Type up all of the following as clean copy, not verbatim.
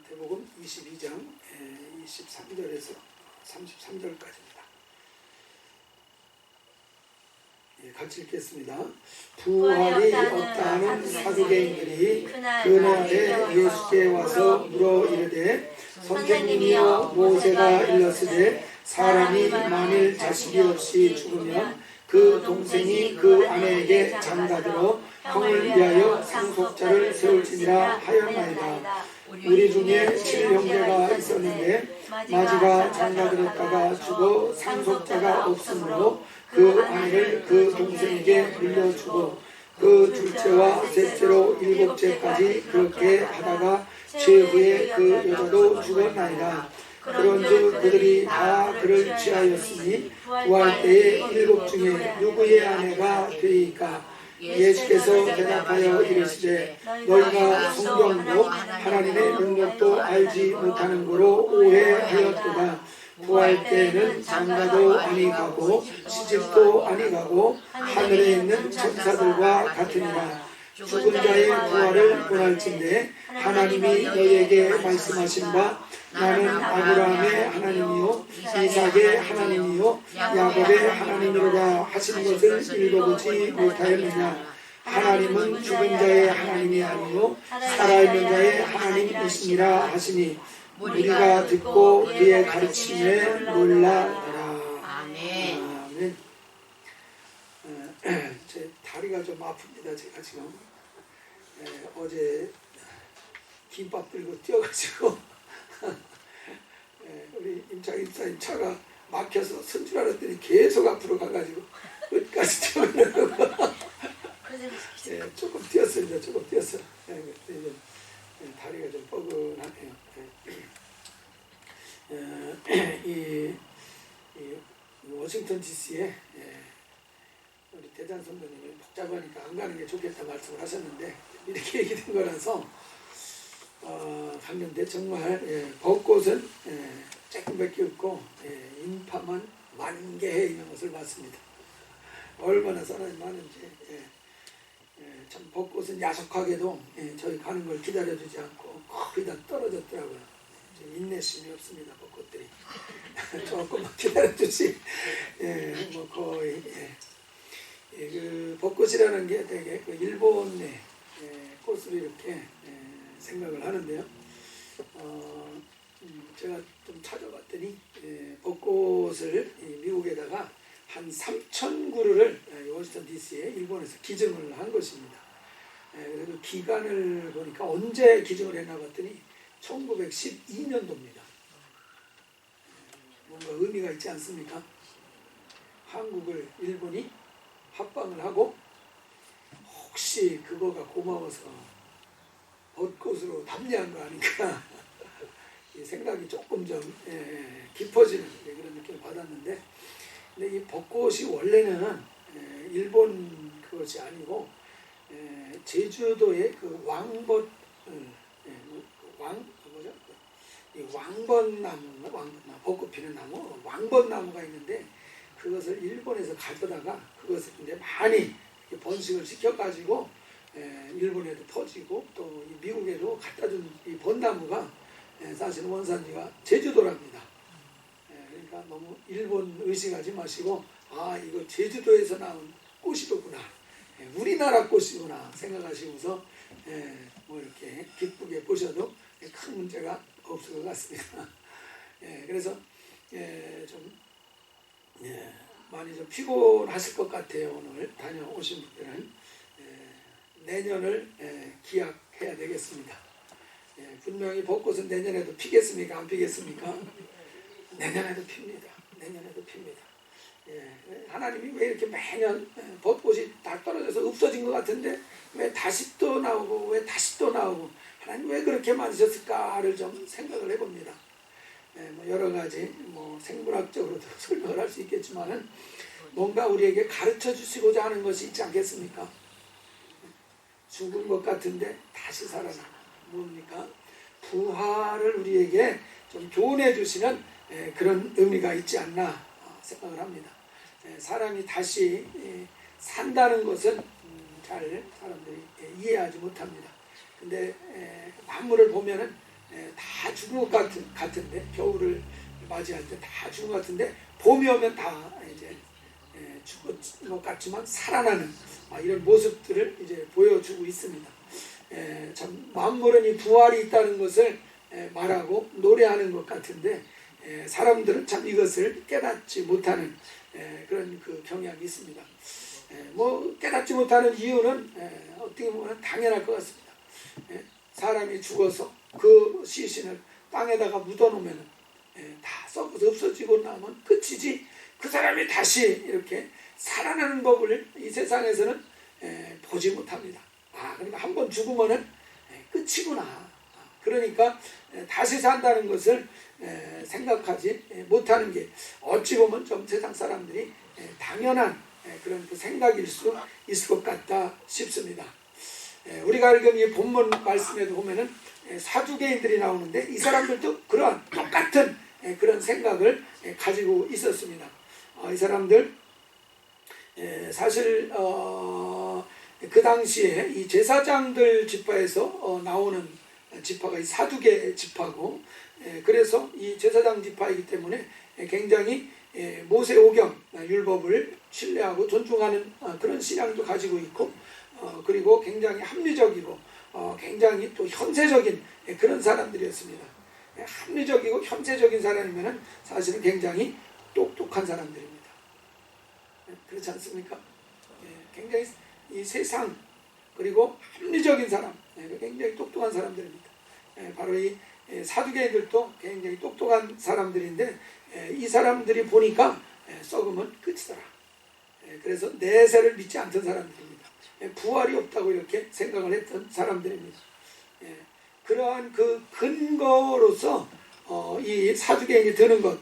마태복음 22장 23절에서 33절까지입니다. 같이 읽겠습니다. 부활이 없다는 사두개인들이 그날에 예수께 와서 물어 이르되 선생님이여 모세가 일렀으되 사람이 만일 자식이 없이 죽으면 그 동생이 그 아내에게 장가들어 형을 위하여 상속자를 세울지니라 하였나이다. 우리 중에 7형제가 있었는데 마지가 장가들었다가 죽어 상속자가 없으므로 그 아내를 그 동생에게 물려주고 그 둘째와 셋째로 7째까지 그렇게 하다가 최후에 그 여자도 죽었나이다. 그런즉 그들이 다 그를 취하였으니 부활 때에 7 중에 누구의 아내가 되이까? 예수께서 대답하여 이르시되 너희가 성경도 하나님의 능력도 알지 못하는 거로 오해하였도다. 부활 때에는 장가도 아니 가고 시집도 아니 가고 하늘에 있는 천사들과 같으니라. 죽은 자의 부활을 권할진대 하나님이 너희에게 말씀하신 바 나는 아브라함의 하나님이요 이삭의 하나님이요 야곱의 하나님이로다 하신 것을 읽어보지 못하였느냐. 하나님은 죽은 자의 하나님이 아니요 살아있는 자의 하나님이시니라 하시니 우리가 듣고 그의 가르침에 놀라더라. 아멘. 제 다리가 좀 아픕니다. 제가 지금 어제 김밥 들고 뛰어가지고 우리 임창 입사님 차가 막혀서 선 줄 알았더니 계속 앞으로 가가지고 끝까지 뛰어가려고 조금 뛰었습니다. 조금 뛰었어요. 다리가 좀 뻐근하네요. 이 워싱턴 DC에 우리 대장 선배님이 복잡하니까 안 가는 게 좋겠다 말씀을 하셨는데 이렇게 얘기된 거라서 갔는데 정말 벚꽃은 조금밖에 없고 인파만 만개해 있는 것을 봤습니다. 얼마나 사람이 많은지 참 벚꽃은 야속하게도 저희 가는 걸 기다려주지 않고 거의 다 떨어졌더라고요. 인내심이 없습니다. 벚꽃들이 조금만 기다려주지 뭐 거의 그 벚꽃이라는 게 되게 그 일본의 꽃으로 이렇게 생각을 하는데요. 제가 좀 찾아봤더니 벚꽃을 미국에다가 한 3,000그루를 워싱턴 DC에 일본에서 기증을 한 것입니다. 그래서 기간을 보니까 언제 기증을 했나 봤더니 1912년도입니다. 뭔가 의미가 있지 않습니까? 한국을 일본이 합방을 하고 혹시 그거가 고마워서 벚꽃으로 답례한 거 아닌가 생각이 조금 좀 깊어지는 그런 느낌을 받았는데, 근데 이 벚꽃이 원래는 일본 그것이 아니고 제주도의 그 왕벚 이 왕벚나무, 벚꽃 피는 나무, 왕벚나무가 있는데 그것을 일본에서 가져다가 그것을 이제 많이 번식을 시켜가지고 일본에도 퍼지고 또 미국에도 갖다 준 이 벚나무가 사실 원산지가 제주도랍니다. 그러니까 너무 일본 의식하지 마시고 이거 제주도에서 나온 꽃이로구나, 우리나라 꽃이구나 생각하시고서 뭐 이렇게 기쁘게 보셔도 큰 문제가 없을 것 같습니다. 그래서 좀 많이 좀 피곤하실 것 같아요. 오늘 다녀오신 분들은 내년을 기약해야 되겠습니다. 분명히 벚꽃은 내년에도 피겠습니까? 안 피겠습니까? 내년에도 핍니다. 내년에도 핍니다. 하나님이 왜 이렇게 매년 벚꽃이 다 떨어져서 없어진 것 같은데 왜 다시 또 나오고 왜 다시 또 나오고 하나님 왜 그렇게 만드셨을까를 좀 생각을 해봅니다. 뭐 여러 가지 뭐 생물학적으로도 설명을 할 수 있겠지만은 뭔가 우리에게 가르쳐 주시고자 하는 것이 있지 않겠습니까? 죽은 것 같은데 다시 살아나. 뭡니까? 부활을 우리에게 좀 교훈해 주시는 그런 의미가 있지 않나 생각을 합니다. 사람이 다시 산다는 것은 잘 사람들이 이해하지 못합니다. 근데 만물을 보면은 다 죽은 것 같은데 겨울을 맞이할 때 다 죽은 것 같은데 봄이 오면 다 이제 죽은 것 같지만 살아나는 이런 모습들을 이제 보여주고 있습니다. 참 만물은 이 부활이 있다는 것을 말하고 노래하는 것 같은데 사람들은 참 이것을 깨닫지 못하는 그런 그 경향이 있습니다. 뭐 깨닫지 못하는 이유는 어떻게 보면 당연할 것 같습니다. 사람이 죽어서 그 시신을 땅에다가 묻어놓으면 다 썩어서 없어지고 나면 끝이지 그 사람이 다시 이렇게 살아나는 법을 이 세상에서는 보지 못합니다. 그러니까 한 번 죽으면은 끝이구나. 그러니까 다시 산다는 것을 생각하지 못하는 게 어찌 보면 좀 세상 사람들이 당연한 그런 그 생각일 수 있을 것 같다 싶습니다. 우리가 읽은 이 본문 말씀에도 보면은 사두개인들이 나오는데 이 사람들도 그러한 똑같은 그런 생각을 가지고 있었습니다. 이 사람들 사실 그 당시에 이 제사장들 지파에서 나오는 지파가 이 사두개 지파고 그래서 이 제사장 지파이기 때문에 굉장히 모세오경 율법을 신뢰하고 존중하는 그런 신앙도 가지고 있고 그리고 굉장히 합리적이고 굉장히 또 현세적인 그런 사람들이었습니다. 합리적이고 현세적인 사람이면 사실은 굉장히 똑똑한 사람들입니다. 그렇지 않습니까? 굉장히 이 세상 그리고 합리적인 사람 굉장히 똑똑한 사람들입니다. 바로 이 사두개인들도 굉장히 똑똑한 사람들인데 이 사람들이 보니까 썩으면 끝이더라. 그래서 내세를 믿지 않던 사람들입니다. 부활이 없다고 이렇게 생각을 했던 사람들입니다. 그러한 그 근거로서 이 사두개인이 드는 것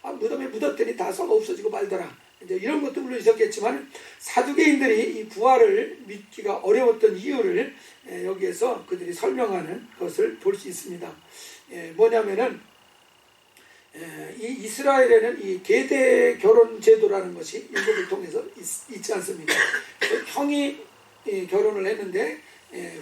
무덤에 묻었더니 다 썩어 없어지고 말더라. 이제 이런 것도 물론 있었겠지만 사두개인들이 이 부활을 믿기가 어려웠던 이유를 여기에서 그들이 설명하는 것을 볼 수 있습니다. 뭐냐면은 이 이스라엘에는 이 계대 결혼 제도라는 것이 율법을 통해서 있지 않습니까? 형이 결혼을 했는데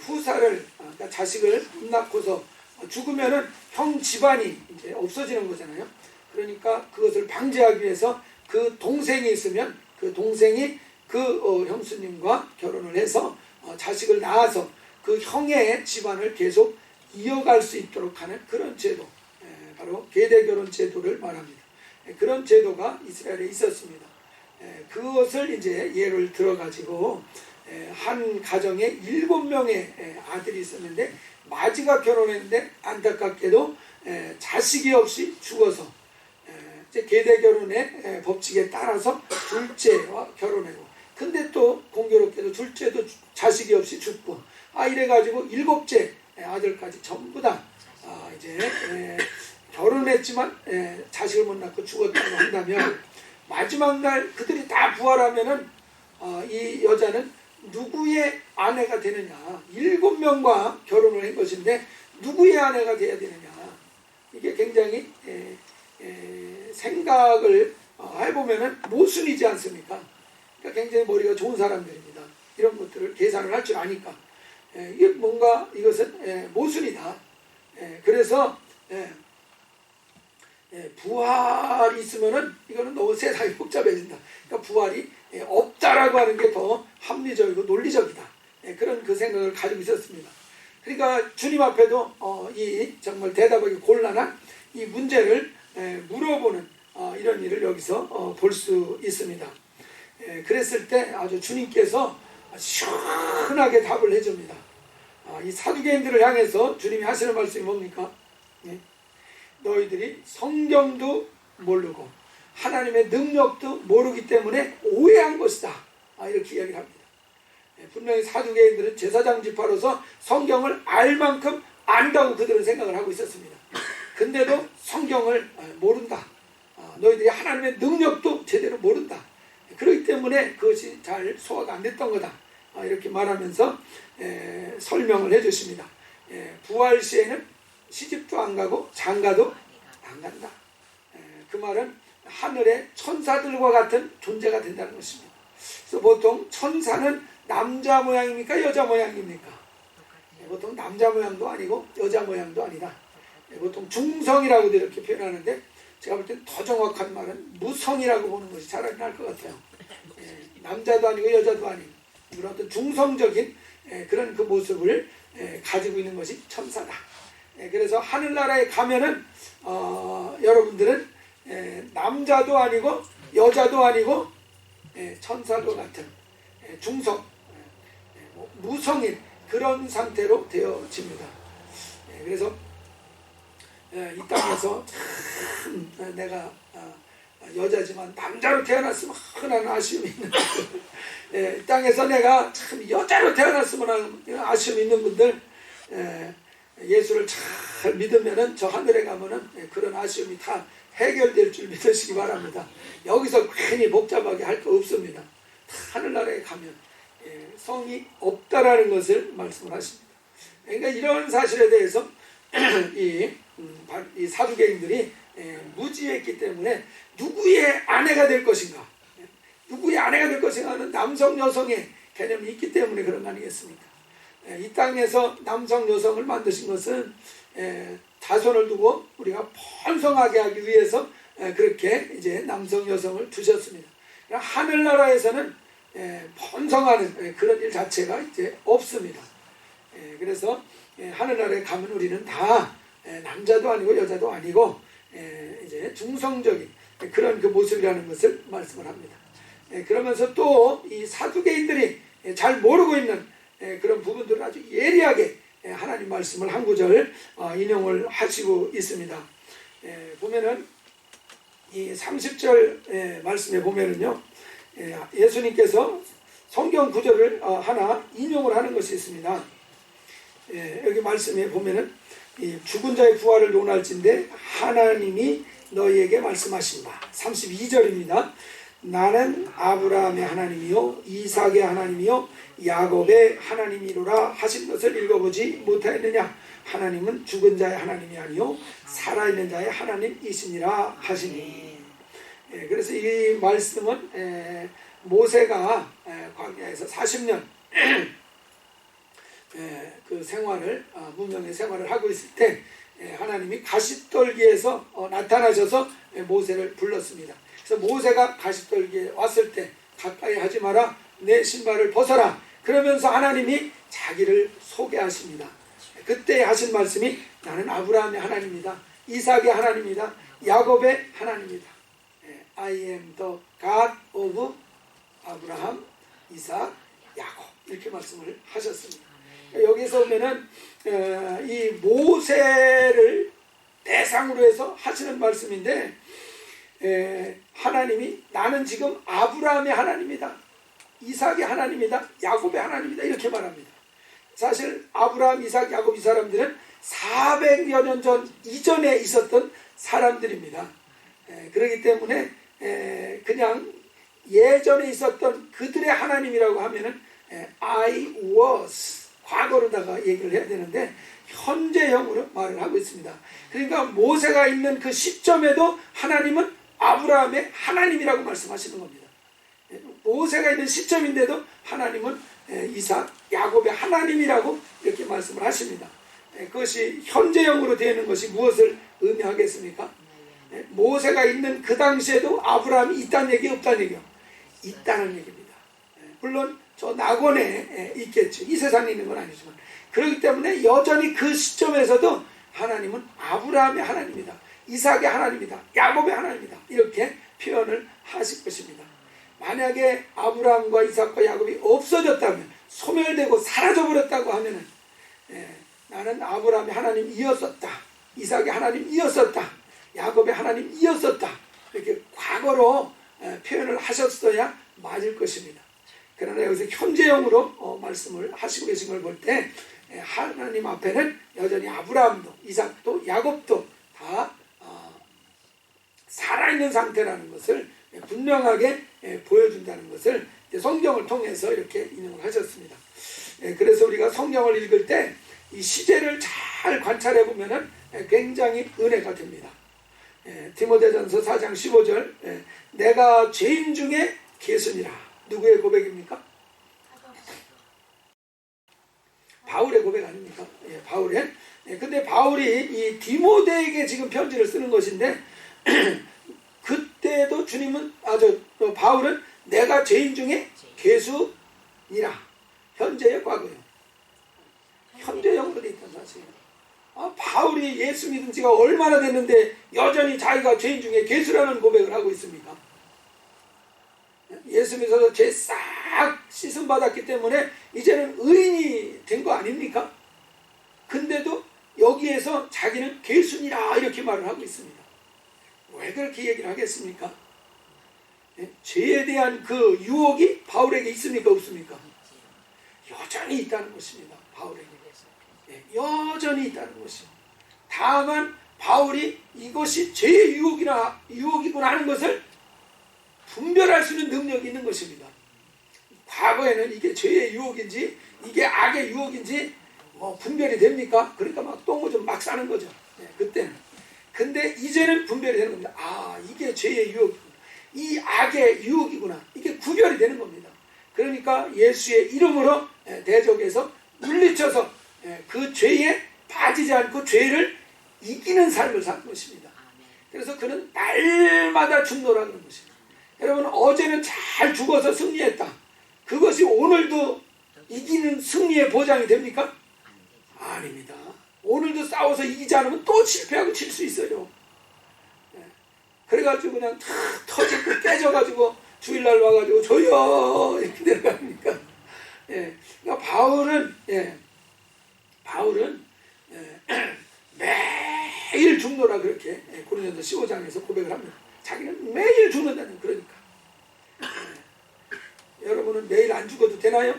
후사를 그러니까 자식을 못 낳고서 죽으면은 형 집안이 이제 없어지는 거잖아요. 그러니까 그것을 방지하기 위해서 그 동생이 있으면 그 동생이 그 형수님과 결혼을 해서 자식을 낳아서 그 형의 집안을 계속 이어갈 수 있도록 하는 그런 제도, 바로 계대결혼 제도를 말합니다. 그런 제도가 이스라엘에 있었습니다. 그것을 이제 예를 들어가지고 한 가정에 7명의 아들이 있었는데 마지가 결혼했는데 안타깝게도 자식이 없이 죽어서 계대결혼의 법칙에 따라서 둘째와 결혼하고 근데 또 공교롭게도 둘째도 자식이 없이 죽고 이래가지고 7째 아들까지 전부 다 이제 결혼했지만 자식을 못 낳고 죽었다고 한다면 마지막 날 그들이 다 부활하면은 이 여자는 누구의 아내가 되느냐 7명과 결혼을 한 것인데 누구의 아내가 돼야 되느냐 이게 굉장히 생각을 해보면은 모순이지 않습니까? 그러니까 굉장히 머리가 좋은 사람들입니다. 이런 것들을 계산을 할 줄 아니까 이게 뭔가 이것은 모순이다. 그래서 부활이 있으면은 이거는 너무 세상이 복잡해진다. 그러니까 부활이 없다라고 하는 게 더 합리적이고 논리적이다. 그런 그 생각을 가지고 있었습니다. 그러니까 주님 앞에도 이 정말 대답하기 곤란한 이 문제를 물어보는 이런 일을 여기서 볼 수 있습니다. 그랬을 때 아주 주님께서 시원하게 답을 해줍니다. 이 사두개인들을 향해서 주님이 하시는 말씀이 뭡니까? 너희들이 성경도 모르고 하나님의 능력도 모르기 때문에 오해한 것이다. 이렇게 이야기를 합니다. 분명히 사두개인들은 제사장 지파로서 성경을 알 만큼 안다고 그들은 생각을 하고 있었습니다. 근데도 성경을 모른다. 너희들이 하나님의 능력도 제대로 모른다. 그렇기 때문에 그것이 잘 소화가 안 됐던 거다. 이렇게 말하면서 설명을 해주십니다. 부활 시에는 시집도 안 가고 장가도 안 간다. 그 말은 하늘의 천사들과 같은 존재가 된다는 것입니다. 그래서 보통 천사는 남자 모양입니까? 여자 모양입니까? 보통 남자 모양도 아니고 여자 모양도 아니다. 보통 중성이라고도 이렇게 표현하는데 제가 볼 때는 더 정확한 말은 무성이라고 보는 것이 차라리 나을 것 같아요. 남자도 아니고 여자도 아닌 그런 어떤 중성적인 그런 그 모습을 가지고 있는 것이 천사다. 그래서 하늘나라에 가면은 여러분들은 남자도 아니고 여자도 아니고 천사도 같은 중성, 무성인 그런 상태로 되어집니다. 그래서 이 땅에서 참 내가 여자지만 남자로 태어났으면 흔한 아쉬움이 있는 분들, 이 땅에서 내가 참 여자로 태어났으면 하는 아쉬움이 있는 분들, 예수를 잘 믿으면은 저 하늘에 가면은 그런 아쉬움이 다 해결될 줄 믿으시기 바랍니다. 여기서 괜히 복잡하게 할 거 없습니다. 하늘나라에 가면 성이 없다라는 것을 말씀을 하십니다. 그러니까 이런 사실에 대해서 이 사두개인들이 무지했기 때문에 누구의 아내가 될 것인가, 누구의 아내가 될 것인가 하는 남성 여성의 개념이 있기 때문에 그런 거 아니겠습니까? 이 땅에서 남성 여성을 만드신 것은 자손을 두고 우리가 번성하게 하기 위해서 그렇게 이제 남성 여성을 두셨습니다. 하늘나라에서는 번성하는 그런 일 자체가 이제 없습니다. 그래서 하늘나라에 가면 우리는 다 남자도 아니고 여자도 아니고 이제 중성적인 그런 그 모습이라는 것을 말씀을 합니다. 그러면서 또 이 사두개인들이 잘 모르고 있는 그런 부분들을 아주 예리하게 하나님 말씀을 한 구절 인용을 하시고 있습니다. 보면은 이 30절 말씀에 보면은요, 예수님께서 성경 구절을 하나 인용을 하는 것이 있습니다. 여기 말씀에 보면은 이 죽은 자의 부활을 논할진대 하나님이 너희에게 말씀하신 바 32절입니다. 나는 아브라함의 하나님이요 이삭의 하나님이요 야곱의 하나님이로라 하신 것을 읽어보지 못하였느냐. 하나님은 죽은 자의 하나님이 아니요 살아있는 자의 하나님이시니라 하시니. 그래서 이 말씀은 모세가 광야에서 40년 그 생활을 무명의 생활을 하고 있을 때 하나님이 가시떨기에서 나타나셔서 모세를 불렀습니다. 그래서 모세가 가시떨기에 왔을 때 가까이 하지 마라, 내 신발을 벗어라 그러면서 하나님이 자기를 소개하십니다. 그때 하신 말씀이 나는 아브라함의 하나님이다, 이삭의 하나님이다, 야곱의 하나님이다. I am the God of 아브라함, 이삭, 야곱 이렇게 말씀을 하셨습니다. 여기서 보면은 이 모세를 대상으로 해서 하시는 말씀인데 하나님이 나는 지금 아브라함의 하나님이다, 이삭의 하나님이다, 야곱의 하나님이다 이렇게 말합니다. 사실 아브라함, 이삭, 야곱 이 사람들은 400여 년 전 이전에 있었던 사람들입니다. 그렇기 때문에 그냥 예전에 있었던 그들의 하나님이라고 하면은 I was 과거로다가 얘기를 해야 되는데 현재형으로 말을 하고 있습니다. 그러니까 모세가 있는 그 시점에도 하나님은 아브라함의 하나님이라고 말씀하시는 겁니다. 모세가 있는 시점인데도 하나님은 이삭, 야곱의 하나님이라고 이렇게 말씀을 하십니다. 그것이 현재형으로 되는 것이 무엇을 의미하겠습니까? 모세가 있는 그 당시에도 아브라함이 있다는 얘기 없다는 얘기요? 있다는 얘기입니다. 물론 저 낙원에 있겠죠. 이 세상에 있는 건 아니지만 그렇기 때문에 여전히 그 시점에서도 하나님은 아브라함의 하나님이다, 이삭의 하나님이다, 야곱의 하나님이다 이렇게 표현을 하실 것입니다. 만약에 아브라함과 이삭과 야곱이 없어졌다면, 소멸되고 사라져버렸다고 하면은 나는 아브라함의 하나님이었었다, 이삭의 하나님이었었다, 야곱의 하나님이었었다 이렇게 과거로 표현을 하셨어야 맞을 것입니다. 그러나 여기서 현재형으로 말씀을 하시고 계신 걸 볼 때 하나님 앞에는 여전히 아브라함도 이삭도 야곱도 다 살아있는 상태라는 것을 분명하게 보여준다는 것을 성경을 통해서 이렇게 인용을 하셨습니다. 그래서 우리가 성경을 읽을 때 이 시제를 잘 관찰해 보면은 굉장히 은혜가 됩니다. 디모데전서 4장 15절 내가 죄인 중에 계수니라. 누구의 고백입니까? 바울의 고백 아닙니까? 바울의 근데 바울이 이 디모데에게 지금 편지를 쓰는 것인데 그때도 주님은 바울은 내가 죄인 중에 괴수니라. 현재의 과거요. 현재형으로 되어 있다는 사실이에요. 바울이 예수 믿은 지가 얼마나 됐는데 여전히 자기가 죄인 중에 괴수라는 고백을 하고 있습니까? 예수 믿어서 죄 싹 씻음 받았기 때문에 이제는 의인이 된 거 아닙니까? 근데도 여기에서 자기는 괴수니라 이렇게 말을 하고 있습니다. 왜 그렇게 얘기를 하겠습니까? 죄에 대한 그 유혹이 바울에게 있습니까? 없습니까? 여전히 있다는 것입니다. 바울에게. 여전히 있다는 것입니다. 다만 바울이 이것이 죄의 유혹이구나 하는 것을 분별할 수 있는 능력이 있는 것입니다. 과거에는 이게 죄의 유혹인지 이게 악의 유혹인지 분별이 됩니까? 그러니까 막 똥오줌 막 싸는 거죠. 그때는. 근데 이제는 분별이 되는 겁니다. 이게 죄의 유혹이구나. 이 악의 유혹이구나. 이게 구별이 되는 겁니다. 그러니까 예수의 이름으로 대적에서 물리쳐서 그 죄에 빠지지 않고 죄를 이기는 삶을 사는 것입니다. 그래서 그는 날마다 죽노라 그런 것입니다. 여러분 어제는 잘 죽어서 승리했다. 그것이 오늘도 이기는 승리의 보장이 됩니까? 아닙니다. 오늘도 싸워서 이기지 않으면 또 실패하고 질 수 있어요. 그래가지고 그냥 탁 터지고 깨져가지고 주일날 와가지고 저요 이렇게 내려갑니까? 그러니까 바울은 매일 죽노라 그렇게 고린도서 15장에서 고백을 합니다. 자기는 매일 죽는다는 그러니까. 여러분은 매일 안 죽어도 되나요?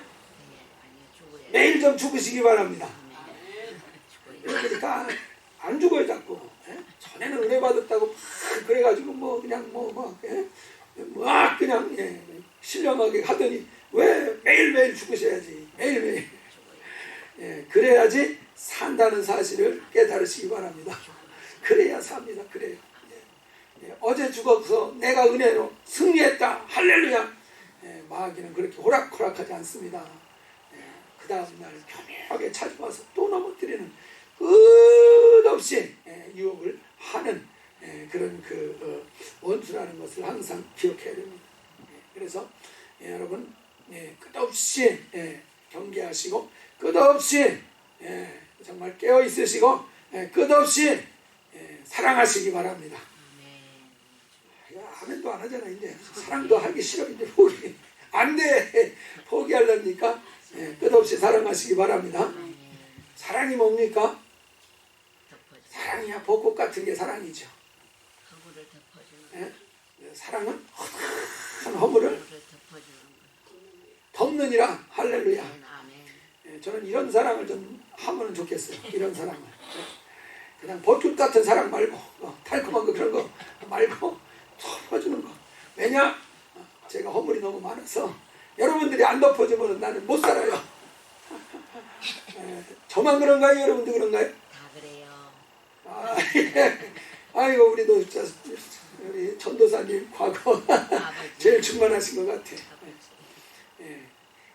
매일 좀 죽으시기 바랍니다. 그러니까 안 죽어요 자꾸. 전에는 은혜 받았다고 막 그래가지고 그냥 신령하게 하더니 왜 매일매일 죽으셔야지. 매일매일. 그래야지 산다는 사실을 깨달으시기 바랍니다. 그래야 삽니다. 그래요. 어제 죽어서 내가 은혜로 승리했다. 할렐루야. 마귀는 그렇게 호락호락하지 않습니다. 그 다음날 교묘하게 찾아와서 또 넘어뜨리는 끝없이 유혹을 하는 그런 원수라는 것을 항상 기억해야 됩니다. 그래서 여러분 끝없이 경계하시고 끝없이 정말 깨어 있으시고 끝없이 사랑하시기 바랍니다. 아멘도 안 하잖아. 이제 사랑도 하기 싫어. 이제 포기 안 돼. 포기하려니까 끝없이 사랑하시기 바랍니다. 사랑이 뭡니까? 사랑이야 벚꽃 같은 게 사랑이죠. 사랑은 한 허물을 덮느니라. 할렐루야. 저는 이런 사랑을 좀 하면 좋겠어요. 이런 사랑을. 그냥 벚꽃 같은 사랑 말고 달콤한 거 그런 거 말고 덮어주는 거. 왜냐? 제가 허물이 너무 많아서 여러분들이 안 덮어주면 나는 못 살아요. 저만 그런가요? 여러분도 그런가요? 다 그래요. 아이고 우리 전도사님 과거 제일 충만하신 것 같아.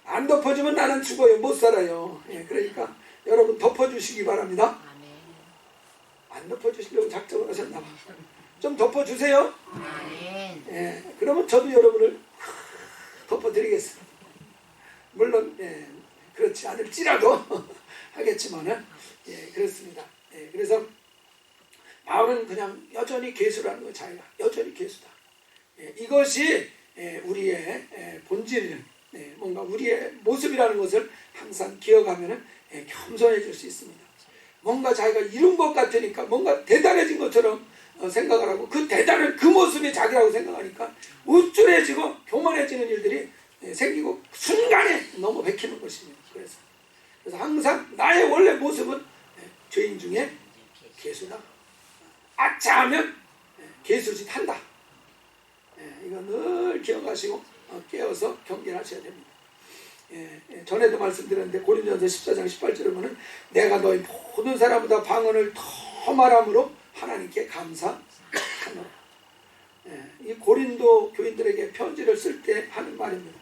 안 덮어주면 나는 죽어요. 못 살아요. 그러니까 여러분 덮어주시기 바랍니다. 안 덮어주시려고 작정을 하셨나 봐. 좀 덮어주세요. 그러면 저도 여러분을 덮어드리겠습니다. 물론 그렇지 않을지라도 하겠지만은 그렇습니다. 그래서 바울은 그냥 여전히 괴수라는 거 자기가 여전히 괴수다. 이것이 우리의 본질, 뭔가 우리의 모습이라는 것을 항상 기억하면은 겸손해질 수 있습니다. 뭔가 자기가 이룬 것 같으니까 뭔가 대단해진 것처럼 생각을 하고 그 대단한 그 모습이 자기라고 생각하니까 우쭐해지고 교만해지는 일들이 생기고 순간에 너무 베끼는 것입니다. 그래서 항상 나의 원래 모습은 죄인 중에 괴수다. 아차 하면 괴수짓 한다. 이거 늘 기억하시고 깨어서 경계하셔야 됩니다. 전에도 말씀드렸는데 고린도전서 14장 18절에 보면 내가 너희 모든 사람보다 방언을 더 말함으로 하나님께 감사하노라. 이 고린도 교인들에게 편지를 쓸 때 하는 말입니다.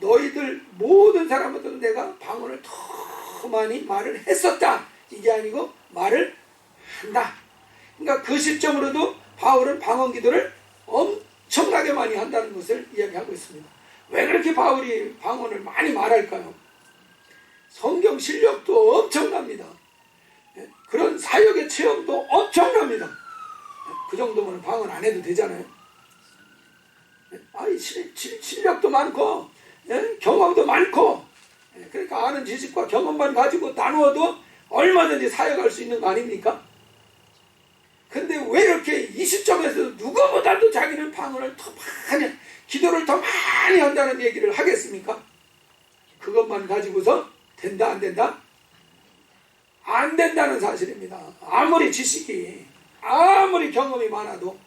너희들 모든 사람보다 내가 방언을 더 많이 말을 했었다. 이게 아니고 말을 한다. 그러니까 그 시점으로도 바울은 방언 기도를 엄청나게 많이 한다는 것을 이야기하고 있습니다. 왜 그렇게 바울이 방언을 많이 말할까요? 성경 실력도 엄청납니다. 그런 사역의 체험도 엄청납니다. 그 정도면 방언 안 해도 되잖아요. 실력도 많고 경험도 많고, 그러니까 아는 지식과 경험만 가지고 나누어도 얼마든지 사역할 수 있는 거 아닙니까? 근데 왜 이렇게 이 시점에서 누구보다도 자기는 방언을 더 많이, 기도를 더 많이 한다는 얘기를 하겠습니까? 그것만 가지고서 된다 안 된다? 안 된다는 사실입니다. 아무리 지식이, 아무리 경험이 많아도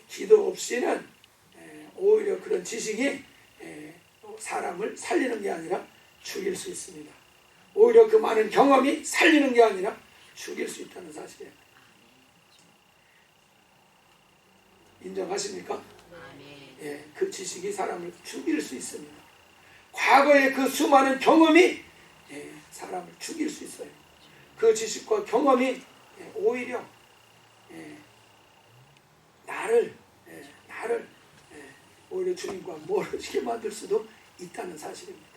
기도 없이는 오히려 그런 지식이 사람을 살리는 게 아니라 죽일 수 있습니다. 오히려 그 많은 경험이 살리는 게 아니라 죽일 수 있다는 사실이에요. 인정하십니까? 그 지식이 사람을 죽일 수 있습니다. 과거의 그 수많은 경험이 사람을 죽일 수 있어요. 그 지식과 경험이 오히려 나를 오히려 주님과 멀어지게 만들 수도 있다는 사실입니다.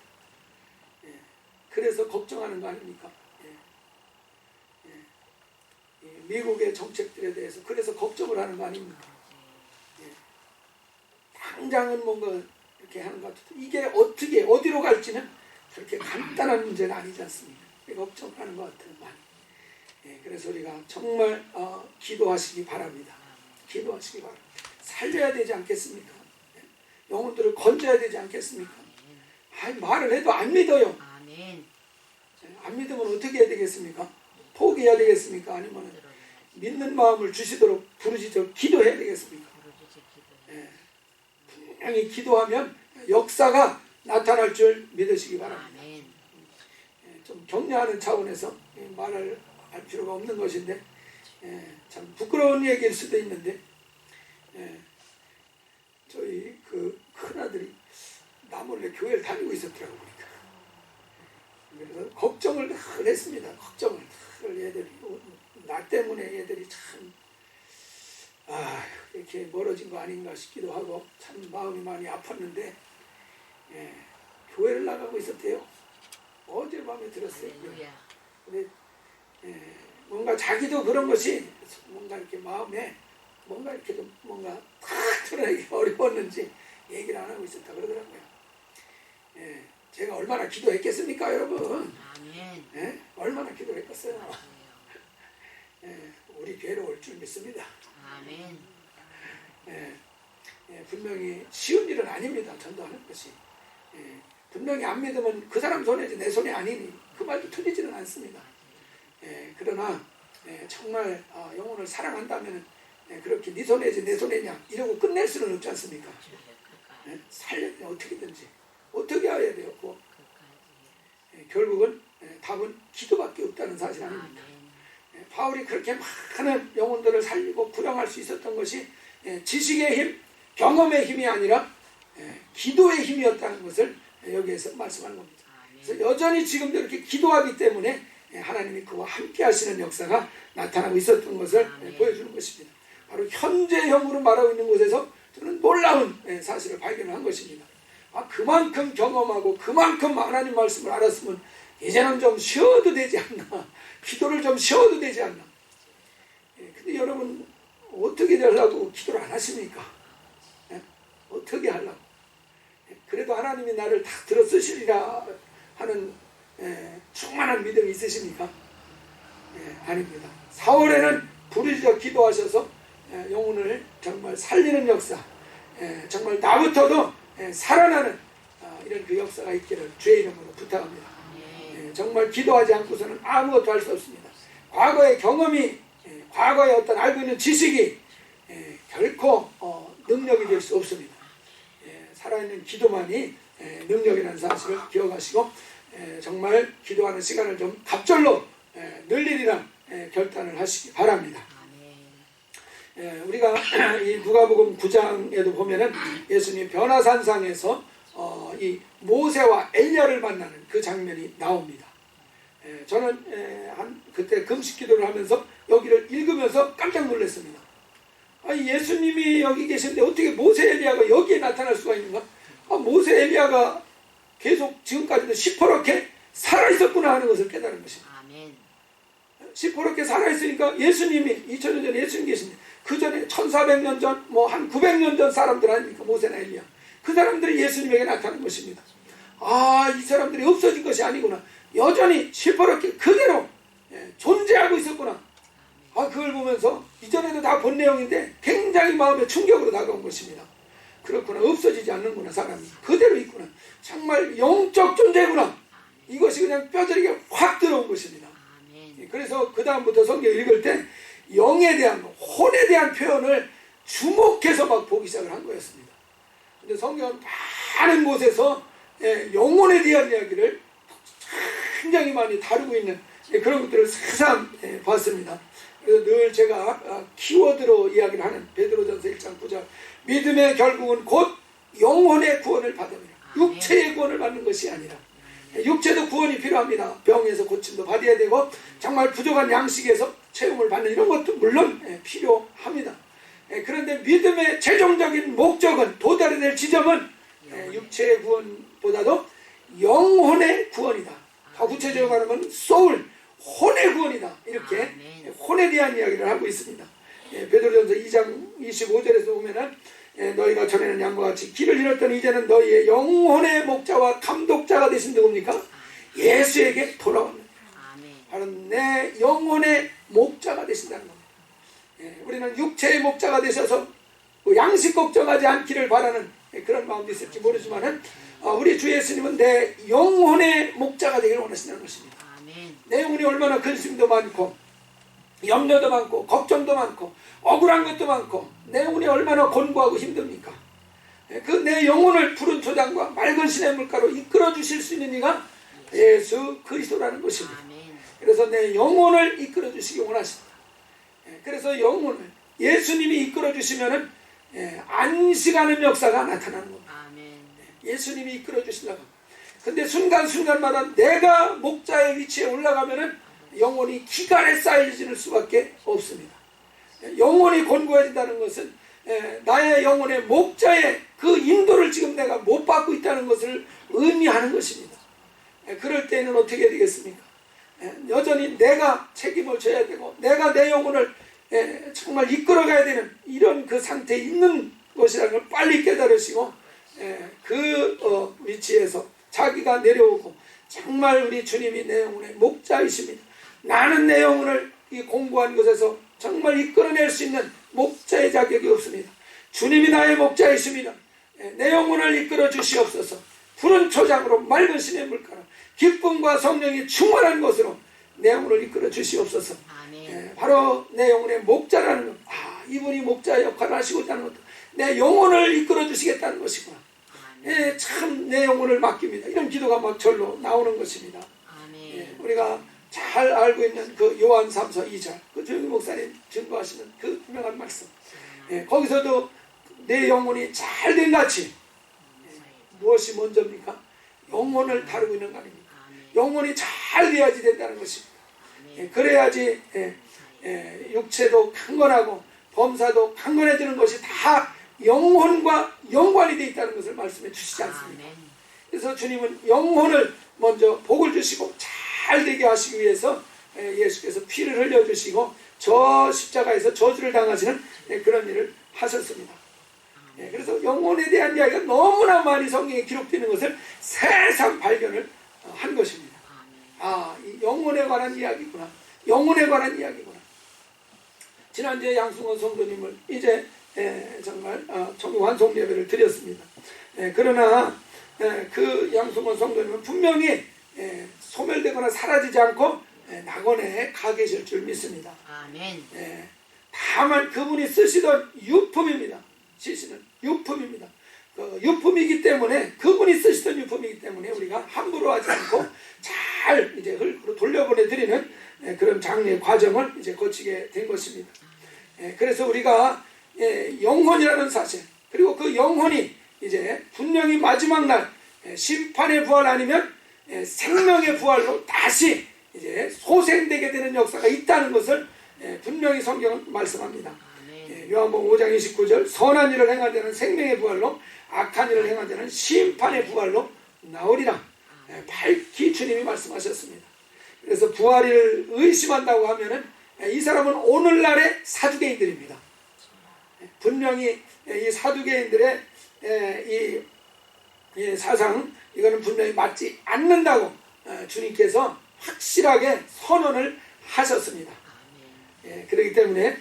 그래서 걱정하는 거 아닙니까? 미국의 정책들에 대해서 그래서 걱정을 하는 거 아닙니까? 당장은 뭔가 이렇게 하는 것 같아도 이게 어떻게 어디로 갈지는 그렇게 간단한 문제가 아니지 않습니까? 걱정하는 것 같아요, 많이. 그래서 우리가 정말 기도하시기 바랍니다. 기도하시기 바랍니다. 살려야 되지 않겠습니까? 영혼들을 건져야 되지 않겠습니까? 말을 해도 안 믿어요. 안 믿으면 어떻게 해야 되겠습니까? 포기해야 되겠습니까? 아니면 믿는 마음을 주시도록 부르짖어 기도해야 되겠습니까? 분명히 기도하면 역사가 나타날 줄 믿으시기 바랍니다. 좀 격려하는 차원에서 말을 할 필요가 없는 것인데 참 부끄러운 얘기일 수도 있는데 저희 그 큰아들이 나 몰래 교회를 다니고 있었더라고 보니까. 그래서 걱정을 늘 했습니다. 걱정을 늘 애들이 나 때문에 애들이 참 이렇게 멀어진 거 아닌가 싶기도 하고 참 마음이 많이 아팠는데 교회를 나가고 있었대요. 어젯밤에 들었어요. 근데 뭔가 자기도 그런 것이 뭔가 이렇게 마음에 뭔가 이렇게 좀 뭔가 탁 드러내기 어려웠는지 얘기를 안 하고 있었다 그러더라고요. 제가 얼마나 기도했겠습니까, 여러분? 얼마나 기도했겠어요. 우리 교회로 올 줄 믿습니다. 분명히 쉬운 일은 아닙니다. 전도하는 것이. 분명히 안 믿으면 그 사람 손이지 내 손이 아니니 그 말도 틀리지는 않습니다. 그러나 정말 영혼을 사랑한다면 그렇게 네 손이지 내 손이냐 이러고 끝낼 수는 없지 않습니까? 살려면 어떻게든지 어떻게 해야 돼요? 결국은 답은 기도밖에 없다는 사실 아닙니까? 바울이 그렇게 많은 영혼들을 살리고 구령할 수 있었던 것이 지식의 힘, 경험의 힘이 아니라 기도의 힘이었다는 것을 여기에서 말씀하는 겁니다. 그래서 여전히 지금도 이렇게 기도하기 때문에 하나님이 그와 함께 하시는 역사가 나타나고 있었던 것을 보여주는 것입니다. 바로 현재형으로 말하고 있는 곳에서 저는 놀라운 사실을 발견한 것입니다. 그만큼 경험하고 그만큼 하나님 말씀을 알았으면 이제는 좀 쉬어도 되지 않나, 기도를 좀 쉬어도 되지 않나. 근데 여러분 어떻게 하려고 기도를 안 하십니까? 어떻게 하려고? 그래도 하나님이 나를 다 들어 쓰시리라 하는 충만한 믿음이 있으십니까? 아닙니다. 4월에는 부르짖어 기도하셔서 영혼을 정말 살리는 역사, 정말 나부터도 살아나는 이런 그 역사가 있기를 주의 이름으로 부탁합니다. 정말 기도하지 않고서는 아무것도 할 수 없습니다. 과거의 경험이, 과거의 어떤 알고 있는 지식이 결코 능력이 될 수 없습니다. 살아있는 기도만이 능력이라는 사실을 기억하시고 정말 기도하는 시간을 좀 갑절로 늘리리란 결단을 하시기 바랍니다. 우리가 이 누가복음 9장에도 보면은 예수님 변화산상에서 이 모세와 엘리야를 만나는 그 장면이 나옵니다. 저는 그때 금식 기도를 하면서 여기를 읽으면서 깜짝 놀랐습니다. 아니, 예수님이 여기 계신데 어떻게 모세 엘리야가 여기에 나타날 수가 있는가? 모세 엘리야가 계속 지금까지도 시퍼렇게 살아있었구나 하는 것을 깨달은 것입니다. 아멘. 시퍼렇게 살아있으니까 예수님이 2000년 전에 예수님 계신데 그 전에 1400년 전, 뭐 한 900년 전 사람들 아닙니까? 모세나 엘리야. 그 사람들이 예수님에게 나타난 것입니다. 이 사람들이 없어진 것이 아니구나. 여전히 시퍼렇게 그대로 존재하고 있었구나. 그걸 보면서 이전에도 다 본 내용인데 굉장히 마음에 충격으로 다가온 것입니다. 그렇구나. 없어지지 않는구나. 사람이 그대로 있구나. 정말 영적 존재구나. 이것이 그냥 뼈저리게 확 들어온 것입니다. 그래서 그 다음부터 성경 읽을 때 영에 대한, 혼에 대한 표현을 주목해서 막 보기 시작을 한 거였습니다. 근데 성경은 많은 곳에서 영혼에 대한 이야기를 굉장히 많이 다루고 있는 그런 것들을 새삼 봤습니다. 그래서 늘 제가 키워드로 이야기를 하는 베드로전서 1장 9절, 믿음의 결국은 곧 영혼의 구원을 받음이라. 육체의 구원을 받는 것이 아니라, 육체도 구원이 필요합니다. 병에서 고침도 받아야 되고 정말 부족한 양식에서 채움을 받는 이런 것도 물론 필요합니다. 그런데 믿음의 최종적인 목적은, 도달해야 될 지점은 육체의 구원보다도 영혼의 구원이다. 더 구체적으로 말하면 소울, 혼의 구원이다. 이렇게 혼에 대한 이야기를 하고 있습니다. 베드로전서 2장 25절에서 보면은 너희가 전에는 양과 같이 길을 잃었더니 이제는 너희의 영혼의 목자와 감독자가 되신 누굽니까? 예수에게 돌아왔느니라. 바로 내 영혼의 목자가 되신다는 겁니다. 우리는 육체의 목자가 되셔서 양식 걱정하지 않기를 바라는 그런 마음도 있을지 모르지만은 우리 주 예수님은 내 영혼의 목자가 되기를 원하신다는 것입니다. 내 영혼이 얼마나 근심도 많고 염려도 많고 걱정도 많고 억울한 것도 많고 내 영혼이 얼마나 곤고하고 힘듭니까? 그 내 영혼을 푸른 초장과 맑은 시냇 물가로 이끌어 주실 수 있는 이가 예수 그리스도라는 것입니다. 그래서 내 영혼을 이끌어 주시기 원하십니다. 그래서 영혼을 예수님이 이끌어 주시면은 안식하는 역사가 나타나는 겁니다. 예수님이 이끌어 주신다고. 근데 순간순간마다 내가 목자의 위치에 올라가면은 영혼이 기간에 쌓여질 수밖에 없습니다. 영혼이 곤고해진다는 것은 나의 영혼의 목자의 그 인도를 지금 내가 못 받고 있다는 것을 의미하는 것입니다. 그럴 때는 어떻게 되겠습니까? 여전히 내가 책임을 져야 되고 내가 내 영혼을 정말 이끌어가야 되는 이런 그 상태에 있는 것이라는 걸 빨리 깨달으시고 그 위치에서 자기가 내려오고 정말 우리 주님이 내 영혼의 목자이십니다. 나는 내 영혼을 이 공부한 곳에서 정말 이끌어낼 수 있는 목자의 자격이 없습니다. 주님이 나의 목자이십니다. 내 영혼을 이끌어 주시옵소서. 푸른 초장으로 맑은 시냇 물가로 기쁨과 성령이 충만한 곳으로 내 영혼을 이끌어 주시옵소서. 바로 내 영혼의 목자라는 것. 이분이 목자의 역할을 하시고자 하는 것도 내 영혼을 이끌어 주시겠다는 것이구나. 참 내 영혼을 맡깁니다. 이런 기도가 막 절로 나오는 것입니다. 우리가 잘 알고 있는 그 요한 3서 2절, 그 조영희 목사님 증거하시는 그 유명한 말씀. 거기서도 내 영혼이 잘 된 같이 무엇이 먼저입니까? 영혼을 다루고 있는 거 아닙니까? 영혼이 잘 돼야지 된다는 것입니다. 그래야지 육체도 강건하고 범사도 강건해지는 것이 다 영혼과 연관이 되어 있다는 것을 말씀해 주시지 않습니까? 그래서 주님은 영혼을 먼저 복을 주시고 잘 되게 하시기 위해서 예수께서 피를 흘려주시고 저 십자가에서 저주를 당하시는 그런 일을 하셨습니다. 그래서 영혼에 대한 이야기가 너무나 많이 성경에 기록되는 것을 새삼 발견을 한 것입니다. 이 영혼에 관한 이야기구나. 영혼에 관한 이야기구나. 지난주에 양승원 성도님을 이제 정말 완송 예배를 드렸습니다. 그러나 그 양승원 성도님은 분명히 소멸되거나 사라지지 않고 낙원에 가 계실 줄 믿습니다. 아멘. 다만 그분이 쓰시던 유품입니다. 쓰시는 유품입니다. 그 유품이기 때문에 그분이 쓰시던 유품이기 때문에 우리가 함부로 하지 않고 잘 이제 흙으로 돌려보내 드리는 그런 장례 과정을 이제 거치게 된 것입니다. 그래서 우리가 영혼이라는 사실, 그리고 그 영혼이 이제 분명히 마지막 날 심판의 부활 아니면 생명의 부활로 다시 이제 소생되게 되는 역사가 있다는 것을 분명히 성경은 말씀합니다. 요한복음 5장 29절 선한 일을 행한 자는 생명의 부활로 악한 일을 행한 자는 심판의 부활로 나오리라. 밝히 주님이 말씀하셨습니다. 그래서 부활을 의심한다고 하면은 이 사람은 오늘날의 사두개인들입니다. 분명히 이 사두개인들의 이 사상, 이거는 분명히 맞지 않는다고 주님께서 확실하게 선언을 하셨습니다. 그렇기 때문에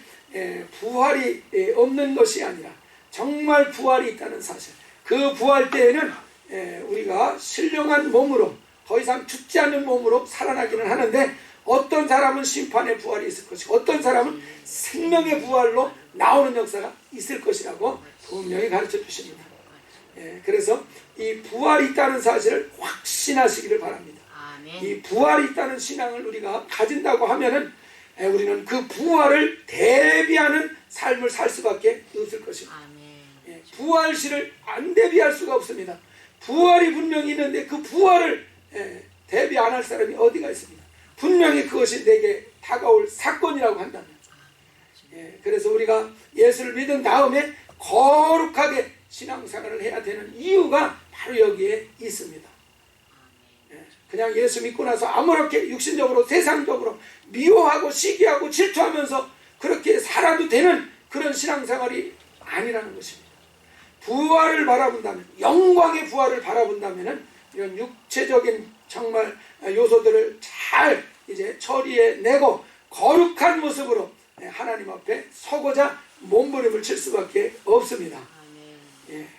부활이 없는 것이 아니라 정말 부활이 있다는 사실, 그 부활 때에는 우리가 신령한 몸으로 더 이상 죽지 않는 몸으로 살아나기는 하는데, 어떤 사람은 심판의 부활이 있을 것이고 어떤 사람은 생명의 부활로 나오는 역사가 있을 것이라고 분명히 가르쳐 주십니다. 그래서 이 부활이 있다는 사실을 확신하시기를 바랍니다. 이 부활이 있다는 신앙을 우리가 가진다고 하면은 우리는 그 부활을 대비하는 삶을 살 수밖에 없을 것입니다. 부활시를 안 대비할 수가 없습니다. 부활이 분명히 있는데 그 부활을 대비 안 할 사람이 어디가 있습니다. 분명히 그것이 내게 다가올 사건이라고 한다면, 그래서 우리가 예수를 믿은 다음에 거룩하게 신앙생활을 해야 되는 이유가 바로 여기에 있습니다. 그냥 예수 믿고 나서 아무렇게 육신적으로 세상적으로 미워하고 시기하고 질투하면서 그렇게 살아도 되는 그런 신앙생활이 아니라는 것입니다. 부활을 바라본다면, 영광의 부활을 바라본다면 이런 육체적인 정말 요소들을 잘 이제 처리해내고 거룩한 모습으로 하나님 앞에 서고자 몸부림을 칠 수밖에 없습니다.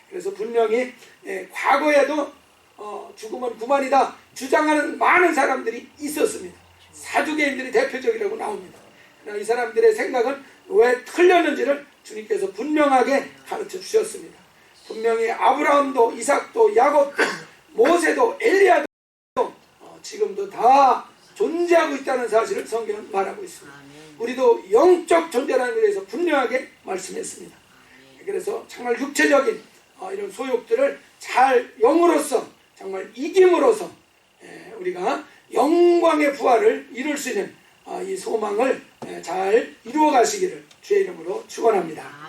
그래서 분명히 과거에도 죽음은 그만이다 주장하는 많은 사람들이 있었습니다. 사두개인들이 대표적이라고 나옵니다. 그러나 이 사람들의 생각은 왜 틀렸는지를 주님께서 분명하게 가르쳐 주셨습니다. 분명히 아브라함도 이삭도 야곱도 모세도 엘리야도 지금도 다 존재하고 있다는 사실을 성경은 말하고 있습니다. 우리도 영적 존재라는 것에 대해서 분명하게 말씀했습니다. 그래서 정말 육체적인 이런 소욕들을 잘 영으로서 정말 이김으로써 우리가 영광의 부활을 이룰 수 있는 이 소망을 잘 이루어 가시기를 주의 이름으로 축원합니다.